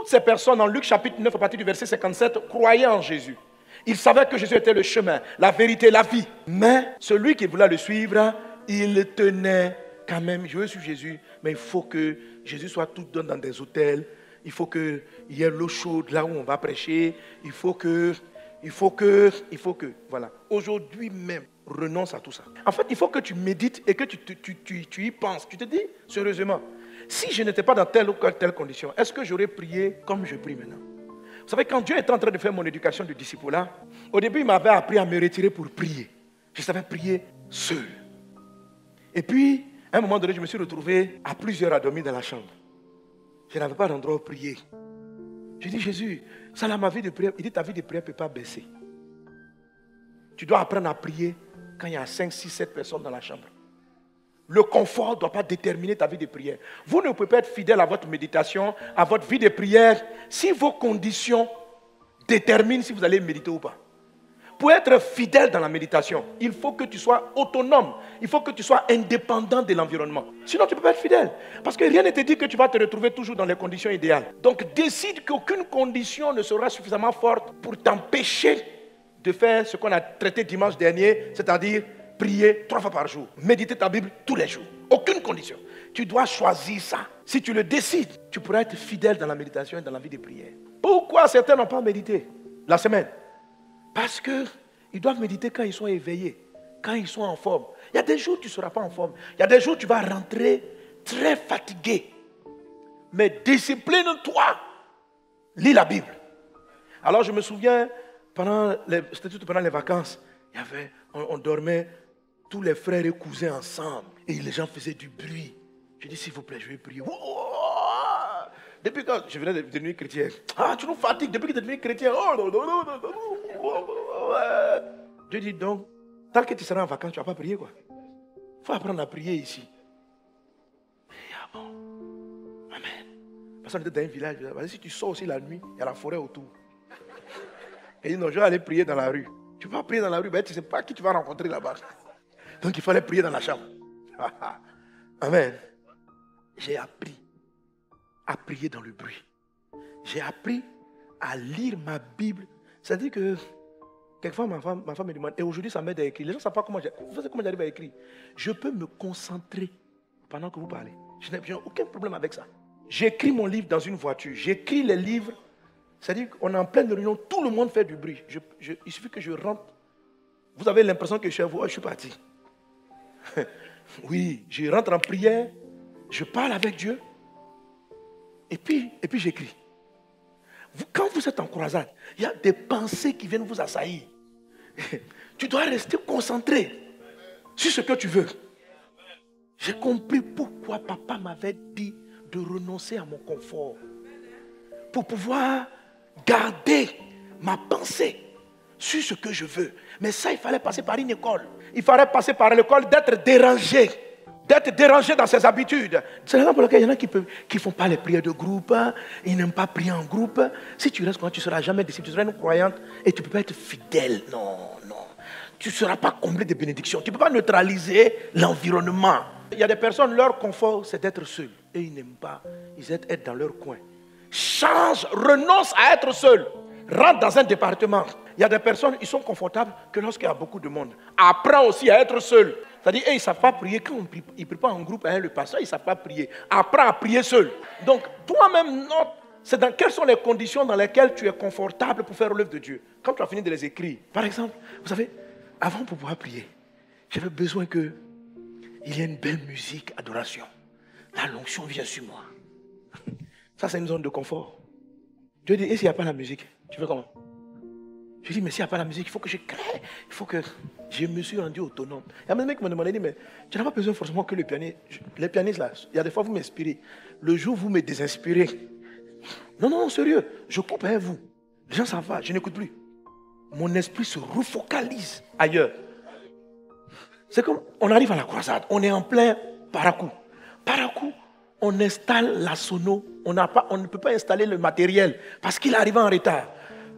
Toutes ces personnes, en Luc chapitre 9, à partir du verset 57, croyaient en Jésus. Ils savaient que Jésus était le chemin, la vérité, la vie. Mais celui qui voulait le suivre, il tenait quand même, je veux suivre Jésus, mais il faut que Jésus soit tout le temps dans des hôtels. Il faut qu'il y ait l'eau chaude là où on va prêcher. Il faut que. Voilà. Aujourd'hui même, renonce à tout ça. En fait, il faut que tu médites et que tu y penses. Tu te dis, sérieusement, si je n'étais pas dans telle ou telle condition, est-ce que j'aurais prié comme je prie maintenant? Vous savez, quand Dieu était en train de faire mon éducation de disciple-là, au début, il m'avait appris à me retirer pour prier. Je savais prier seul. Et puis, à un moment donné, je me suis retrouvé à plusieurs à dormir dans la chambre. Je n'avais pas d'endroit où prier. Je dis, Jésus, ça là, ma vie de prière. Il dit, ta vie de prière ne peut pas baisser. Tu dois apprendre à prier quand il y a 5, 6, 7 personnes dans la chambre. Le confort ne doit pas déterminer ta vie de prière. Vous ne pouvez pas être fidèle à votre méditation, à votre vie de prière, si vos conditions déterminent si vous allez méditer ou pas. Pour être fidèle dans la méditation, il faut que tu sois autonome. Il faut que tu sois indépendant de l'environnement. Sinon, tu ne peux pas être fidèle. Parce que rien ne te dit que tu vas te retrouver toujours dans les conditions idéales. Donc, décide qu'aucune condition ne sera suffisamment forte pour t'empêcher de faire ce qu'on a traité dimanche dernier, c'est-à-dire prier 3 fois par jour, méditer ta Bible tous les jours. Aucune condition. Tu dois choisir ça. Si tu le décides, tu pourras être fidèle dans la méditation et dans la vie de prière. Pourquoi certains n'ont pas médité la semaine? Parce qu'ils doivent méditer quand ils sont éveillés, quand ils sont en forme. Il y a des jours où tu ne seras pas en forme. Il y a des jours où tu vas rentrer très fatigué. Mais discipline-toi. Lis la Bible. Alors je me souviens, pendant les vacances, on dormait tous les frères et cousins ensemble. Et les gens faisaient du bruit. Je dis, s'il vous plaît, je vais prier. Depuis quand je venais de devenir chrétien, tu nous fatigues depuis que tu es devenu chrétien. Dieu dit donc, tant que tu seras en vacances, tu ne vas pas prier quoi. Il faut apprendre à prier ici. Bon. Amen. Parce qu'on était dans un village, si tu sors aussi la nuit, il y a la forêt autour. Et il dit non, je vais aller prier dans la rue. Tu vas prier dans la rue, tu ne sais pas qui tu vas rencontrer là-bas. Donc il fallait prier dans la chambre. Amen. J'ai appris à prier dans le bruit. J'ai appris à lire ma Bible. C'est-à-dire que quelquefois ma femme me demande, et aujourd'hui ça m'aide à écrire. Les gens ne savent pas comment j'arrive à écrire. Je peux me concentrer pendant que vous parlez. Je n'ai aucun problème avec ça. J'écris mon livre dans une voiture. J'écris les livres. C'est-à-dire qu'on est en pleine réunion, tout le monde fait du bruit. Il suffit que je rentre. Vous avez l'impression que je suis à vous, je suis parti. Oui, je rentre en prière, je parle avec Dieu, et puis j'écris. Quand vous êtes en croisade, il y a des pensées qui viennent vous assaillir. Tu dois rester concentré sur ce que tu veux. J'ai compris pourquoi papa m'avait dit de renoncer à mon confort. Pour pouvoir garder ma pensée sur ce que je veux. Mais ça, il fallait passer par une école. Il fallait passer par l'école d'être dérangé. D'être dérangé dans ses habitudes. C'est la raison pour laquelle il y en a qui ne font pas les prières de groupe. Ils n'aiment pas prier en groupe. Si tu restes comme ça, tu ne seras jamais disciple. Tu seras une croyante et tu ne peux pas être fidèle. Non. Tu ne seras pas comblé de bénédictions. Tu ne peux pas neutraliser l'environnement. Il y a des personnes, leur confort, c'est d'être seul. Et ils n'aiment pas. Ils aiment être dans leur coin. Change, renonce à être seul. Rentre dans un département. Il y a des personnes, ils sont confortables que lorsqu'il y a beaucoup de monde. Apprends aussi à être seul. C'est-à-dire, ils ne savent pas prier. Quand ils ne prient pas en groupe avec le pasteur, ils ne savent pas prier. Apprends à prier seul. Donc, toi-même, note, c'est dans quelles sont les conditions dans lesquelles tu es confortable pour faire l'œuvre de Dieu. Quand tu as fini de les écrire. Par exemple, vous savez, avant pour pouvoir prier, j'avais besoin qu'il y ait une belle musique, adoration. La l'onction vient sur moi. Ça, c'est une zone de confort. Dieu dit, et s'il n'y a pas la musique, tu fais comment? Je dis, mais s'il n'y a pas la musique, il faut que je crée. Il faut que je me suis rendu autonome. Il y a un mec qui m'a demandé, mais tu n'as pas besoin forcément que le pianiste. Les pianistes, là, il y a des fois, vous m'inspirez. Le jour où vous me désinspirez. Non, sérieux. Je coupe avec vous. Les gens s'en vont, je n'écoute plus. Mon esprit se refocalise ailleurs. C'est comme, on arrive à la croisade. On est en plein Parakou. Parakou, on installe la sono. On ne peut pas installer le matériel parce qu'il arrive en retard.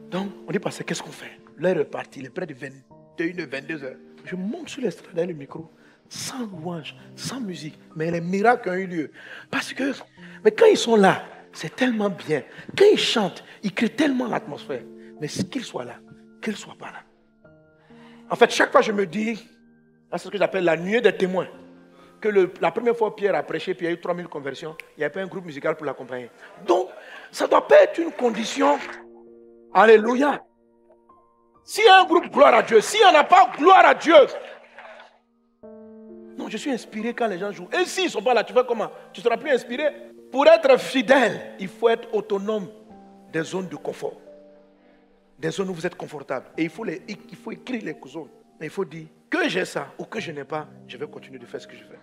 Donc, on dit, parce que qu'est-ce qu'on fait? L'heure est partie, il est près de 21h, 22h. Je monte sur l'estrade avec le micro, sans louange, sans musique. Mais les miracles ont eu lieu. Parce que, mais quand ils sont là, C'est tellement bien. Quand il chante, il crée tellement l'atmosphère. Mais qu'il soit là, qu'il ne soit pas là. En fait, chaque fois je me dis, c'est ce que j'appelle la nuée des témoins. Que la première fois Pierre a prêché, puis il y a eu 3000 conversions, il n'y avait pas un groupe musical pour l'accompagner. Donc, ça ne doit pas être une condition. Alléluia. S'il y a un groupe, gloire à Dieu. S'il n'y en a pas, gloire à Dieu. Non, je suis inspiré quand les gens jouent. Et s'ils ne sont pas là, tu fais comment? Tu ne seras plus inspiré. Pour être fidèle, il faut être autonome des zones de confort. Des zones où vous êtes confortable. Et il faut écrire les zones. Mais il faut dire que j'ai ça ou que je n'ai pas, je vais continuer de faire ce que je fais.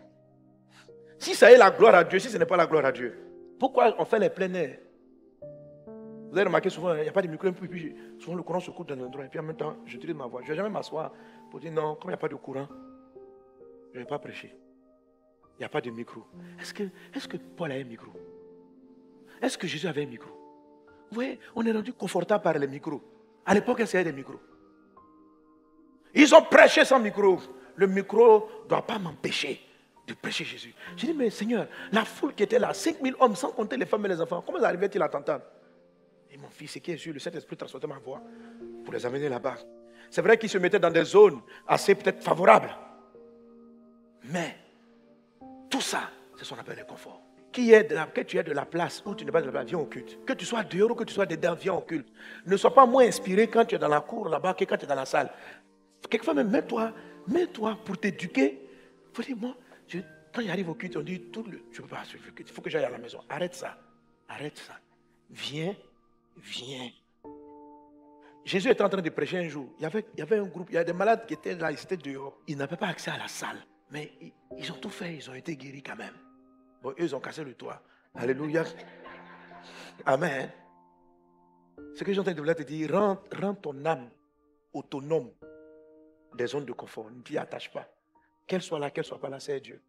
Si ça est la gloire à Dieu, si ce n'est pas la gloire à Dieu, pourquoi on fait les plein air? Vous avez remarqué souvent, il n'y a pas de micro, puis souvent le courant se coupe dans un endroit, et puis en même temps, j'utilise ma voix. Je ne vais jamais m'asseoir pour dire non, comme il n'y a pas de courant, je ne vais pas prêcher. Il n'y a pas de micro. Est-ce que Paul a un micro? Est-ce que Jésus avait un micro? Vous voyez, on est rendu confortable par les micros. À l'époque, il y avait des micros. Ils ont prêché sans micro. Le micro ne doit pas m'empêcher de prêcher Jésus. J'ai dit, mais Seigneur, la foule qui était là, 5000 hommes, sans compter les femmes et les enfants, comment arrivaient-ils à t'entendre? Et mon fils, c'est qui est sûr, le Saint-Esprit transportait ma voix pour les amener là-bas. C'est vrai qu'ils se mettaient dans des zones assez peut-être favorables. Mais tout ça, c'est ce qu'on appelle le confort. Que tu aies de la place ou tu n'es pas de la place, viens au culte. Que tu sois dehors ou que tu sois dedans, viens au culte. Ne sois pas moins inspiré quand tu es dans la cour là-bas que quand tu es dans la salle. Quelquefois même, mets-toi pour t'éduquer. Il faut dire, moi, quand j'arrive au culte, on dit, je ne peux pas suivre le culte, il faut que j'aille à la maison. Arrête ça. Viens. Jésus était en train de prêcher un jour. Il y avait un groupe, il y a des malades qui étaient là, ils étaient dehors. Ils n'avaient pas accès à la salle. Mais ils ont tout fait, ils ont été guéris quand même. Bon, eux, ils ont cassé le toit. Alléluia. Amen. Ce que j'ai en train de te dire, rends ton âme autonome des zones de confort. Ne t'y attache pas. Qu'elle soit là, qu'elle ne soit pas là, c'est Dieu.